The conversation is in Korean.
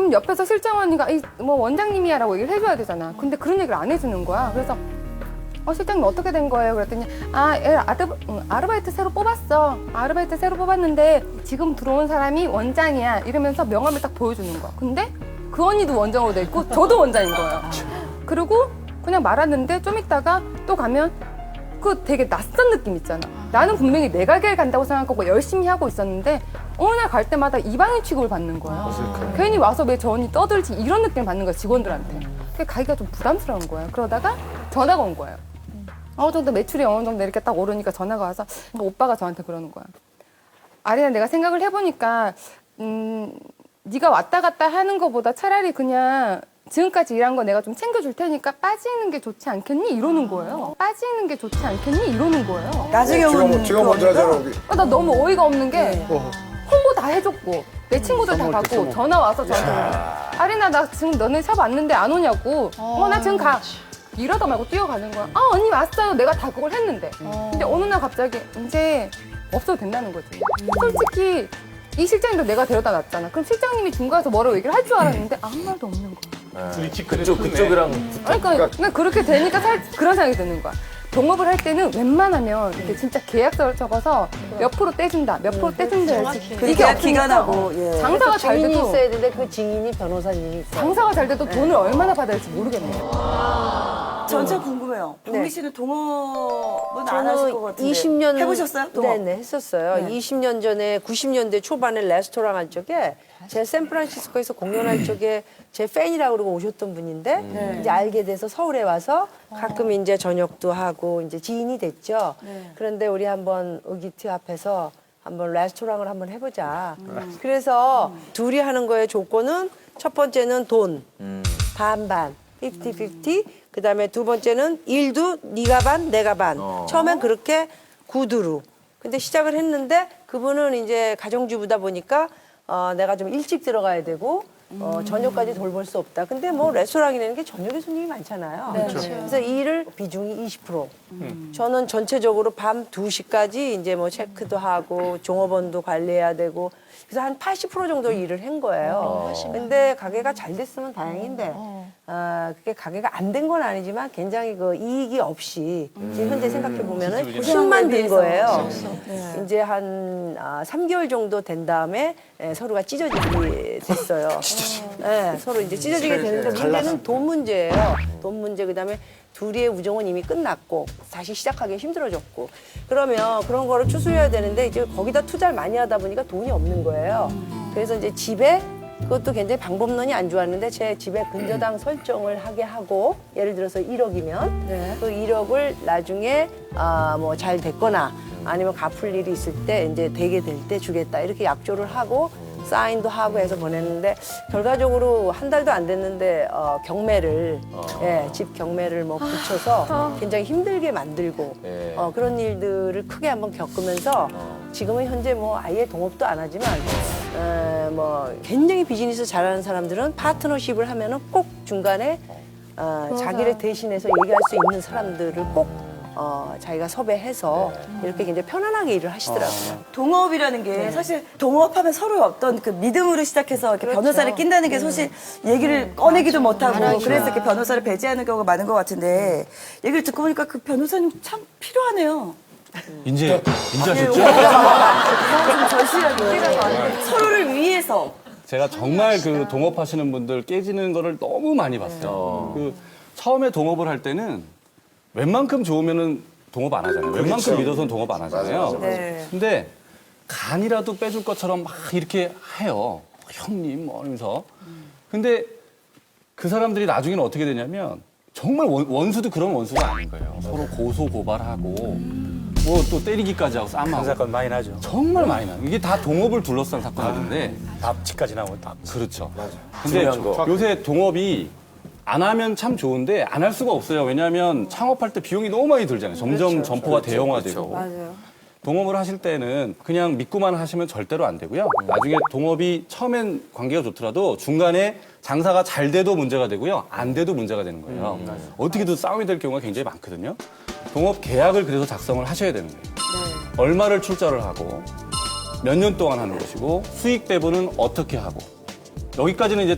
그럼 옆에서 실장 언니가 뭐 원장님이야라고 얘기를 해줘야 되잖아. 근데 그런 얘기를 안 해주는 거야. 그래서 실장님 어떻게 된 거예요? 그랬더니 아르바이트 새로 뽑았어. 아르바이트 새로 뽑았는데 지금 들어온 사람이 원장이야. 이러면서 명함을 딱 보여주는 거야. 근데 그 언니도 원장으로 돼 있고 저도 원장인 거예요. 그리고 그냥 말았는데 좀 있다가 또 가면 그 되게 낯선 느낌 있잖아. 나는 분명히 내 가게를 간다고 생각하고 열심히 하고 있었는데 어느 날 갈 때마다 이방인 취급을 받는 거야. 괜히 와서 왜 저 언니 떠들지 이런 느낌을 받는 거야, 직원들한테. 그게 가기가 좀 부담스러운 거예요. 그러다가 전화가 온 거예요. 어느 정도 매출이 어느 정도 이렇게 딱 오르니까 전화가 와서 오빠가 저한테 그러는 거야. 아리나, 내가 생각을 해보니까 네가 왔다 갔다 하는 것보다 차라리 그냥 지금까지 일한 거 내가 좀 챙겨줄 테니까 빠지는 게 좋지 않겠니? 이러는 거예요. 빠지는 게 좋지 않겠니? 이러는 거예요. 나중에 오는 지금 먼저 하잖아. 나 너무 어이가 없는 게 홍보 다 해줬고 내 친구들 다 받고 전화 와서 저한테 아리나, 나 지금 너네 샵 왔는데 안 오냐고. 나 지금 가. 이러다 말고 뛰어가는 거야. 언니 왔어요. 내가 다 그걸 했는데. 근데 어느 날 갑자기 이제 없어도 된다는 거지. 솔직히 이 실장님도 내가 데려다 놨잖아. 그럼 실장님이 중간에서 뭐라고 얘기를 할 줄 알았는데 아무 말도 없는 거야. 그쪽이랑 그러니까 그렇게 되니까 그런 생각이 드는 거야. 동업을 할 때는 웬만하면 이렇게 진짜 계약서를 적어서 몇 프로 떼준다, 몇 프로 떼준다 해야지. 이게 기간하고 장사가 잘 증인이 돼도 있어야 되는데 그 증인이 변호사님이 있어요. 장사가 잘 돼도 돈을 얼마나 받아야 할지 모르겠네요. 전참 궁금해요. 동미 씨는 동업은 안 하실 것 같은데. 20년 해보셨어요? 동업? 네네, 했었어요. 네. 20년 전에 90년대 초반에 레스토랑 할 적에 제 샌프란시스코에서 공연할 적에 제 팬이라고 그러고 오셨던 분인데 이제 알게 돼서 서울에 와서 가끔 이제 저녁도 하고 이제 지인이 됐죠. 그런데 우리 한번 의기투 앞에서 한번 레스토랑을 한번 해보자. 그래서 둘이 하는 거의 조건은 첫 번째는 돈 반반 50-50. 그다음에 두 번째는 일도 네가 반 내가 반. 처음엔 그렇게 구두로. 근데 시작을 했는데 그분은 이제 가정주부다 보니까 내가 좀 일찍 들어가야 되고 저녁까지 돌볼 수 없다. 근데 뭐 레스토랑이라는 게 저녁에 손님이 많잖아요. 그래서 일을 비중이 20%. 저는 전체적으로 밤 2시까지 이제 뭐 체크도 하고 종업원도 관리해야 되고 그래서 한 80% 정도 일을 한 거예요. 근데 가게가 잘 됐으면 다행인데 그게 가게가 안 된 건 아니지만 굉장히 그 이익이 없이 지금 현재 생각해 보면은 힘만 든 거예요. 이제 한 3개월 정도 된 다음에 서로가 찢어지게 됐어요. 네, 서로 이제 찢어지게 되는데 문제는 돈 문제예요. 돈 문제. 그다음에 둘이의 우정은 이미 끝났고 다시 시작하기 힘들어졌고 그러면 그런 거를 추스려야 되는데 이제 거기다 투자를 많이 하다 보니까 돈이 없는 거예요. 그래서 이제 집에 그것도 굉장히 방법론이 안 좋았는데 제 집에 근저당 설정을 하게 하고 예를 들어서 1억이면 그 1억을 나중에 뭐 잘 됐거나 아니면 갚을 일이 있을 때 이제 되게 될 때 주겠다 이렇게 약조를 하고 사인도 하고 해서 보냈는데 결과적으로 한 달도 안 됐는데 경매를 집 경매를 뭐 붙여서 굉장히 힘들게 만들고 그런 일들을 크게 한번 겪으면서 지금은 현재 뭐 아예 동업도 안 하지만 뭐 굉장히 비즈니스 잘하는 사람들은 파트너십을 하면은 꼭 중간에 자기를 대신해서 얘기할 수 있는 사람들을 꼭 자기가 섭외해서 이렇게 굉장히 편안하게 일을 하시더라고요. 동업이라는 게 사실 동업하면 서로 어떤 그 믿음으로 시작해서 이렇게 변호사를 낀다는 게 사실 얘기를 꺼내기도 못하고 그래서 이렇게 변호사를 배제하는 경우가 많은 것 같은데 얘기를 듣고 보니까 그 변호사님 참 필요하네요. 인제 인자셨죠? 좀 절실하게 서로를 위해서. 제가 정말 그 동업하시는 분들 깨지는 거를 너무 많이 봤어요. 그 처음에 동업을 할 때는 웬만큼 좋으면은 동업 안 하잖아요. 웬만큼 믿어서는 동업 안 하잖아요. 근데 간이라도 빼줄 것처럼 막 이렇게 해요. 형님 뭐 이러면서. 근데 그 사람들이 나중에는 어떻게 되냐면 정말 원수도 그런 원수가 아닌 거예요. 서로 고소 고발하고 뭐 또 때리기까지 하고 싸움하고. 사건 많이 나죠. 정말 많이 나요. 이게 다 동업을 둘러싼 사건들인데. 납치까지 나오고 납. 그렇죠. 근데 요새 동업이 안 하면 참 좋은데 안 할 수가 없어요. 왜냐하면 창업할 때 비용이 너무 많이 들잖아요. 점점 점포가 대형화되고. 맞아요. 동업을 하실 때는 그냥 믿고만 하시면 절대로 안 되고요. 나중에 동업이 처음엔 관계가 좋더라도 중간에 장사가 잘 돼도 문제가 되고요. 안 돼도 문제가 되는 거예요. 어떻게든 싸움이 될 경우가 굉장히 많거든요. 동업 계약을 그래서 작성을 하셔야 되는 거예요. 얼마를 출자를 하고 몇 년 동안 하는 것이고 수익 배분은 어떻게 하고 여기까지는 이제